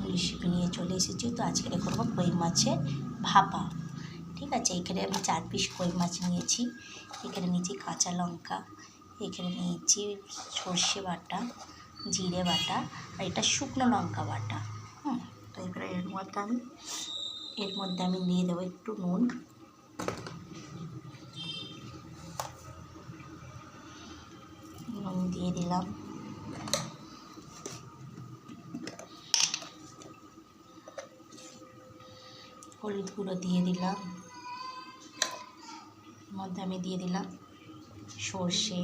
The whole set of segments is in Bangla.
নতুন রেসিপি নিয়ে চলে এসেছি। তো আজকে করব কই মাছের ভাপা। ঠিক আছে, এখানে আমি 4 পিস কই মাছ নিয়েছি। এখানে নিয়েছি কাঁচা লঙ্কা, এখানে নিয়েছি সর্ষে বাটা, জিরে বাটা, আর এটা শুকনো লঙ্কা বাটা। তো এবারে এর মধ্যে আমি দিয়ে দেবো একটু নুন, দিয়ে দিলাম। হলুদ গুঁড়ো দিয়ে দিলাম। এর মধ্যে আমি দিয়ে দিলাম সর্ষে,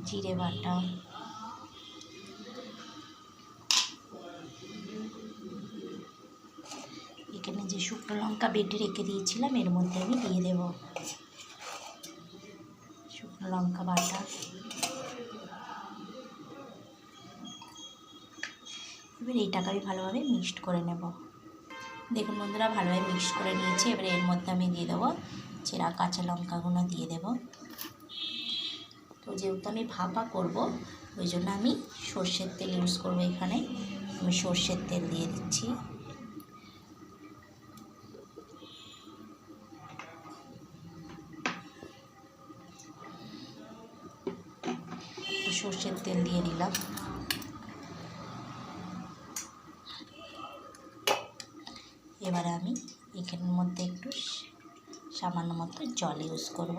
জিরে বাটা, এখানে যে শুকনো লঙ্কা বেটে রেখে দিয়েছিলাম এর মধ্যে আমি দিয়ে দেব শুকনো লঙ্কা বাটা। এবার এইটাকে আমি ভালোভাবে মিক্সড করে নেব। দেখুন বন্ধুরা, ভালোভাবে মিক্স করে নিয়েছি। এবারে এর মধ্যে আমি দিয়ে দেবো চেরা কাঁচা লঙ্কাগুলো দিয়ে দেব। তো যেহেতু আমি ভাপা করব ওই জন্য আমি সর্ষের তেল ইউজ করব। এখানে আমি সর্ষের তেল দিয়ে দিচ্ছি। সর্ষের তেল দিয়ে দিলাম। এবারে আমি এখানের মধ্যে একটু সামান্য মতো জল ইউজ করব।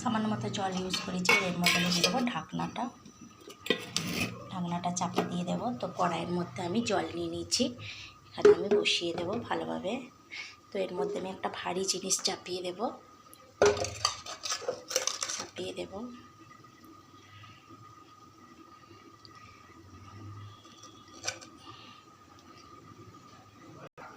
সামান্য মতো জল ইউজ করেছি। এর মধ্যে আমি দিয়ে দেবো ঢাকনাটা চাপা দিয়ে দেবো। তো কড়াইয়ের মধ্যে আমি জল নিয়ে নিয়েছি, এখানে আমি বসিয়ে দেবো ভালোভাবে। তো এর মধ্যে আমি একটা ভারী জিনিস চাপিয়ে দেব।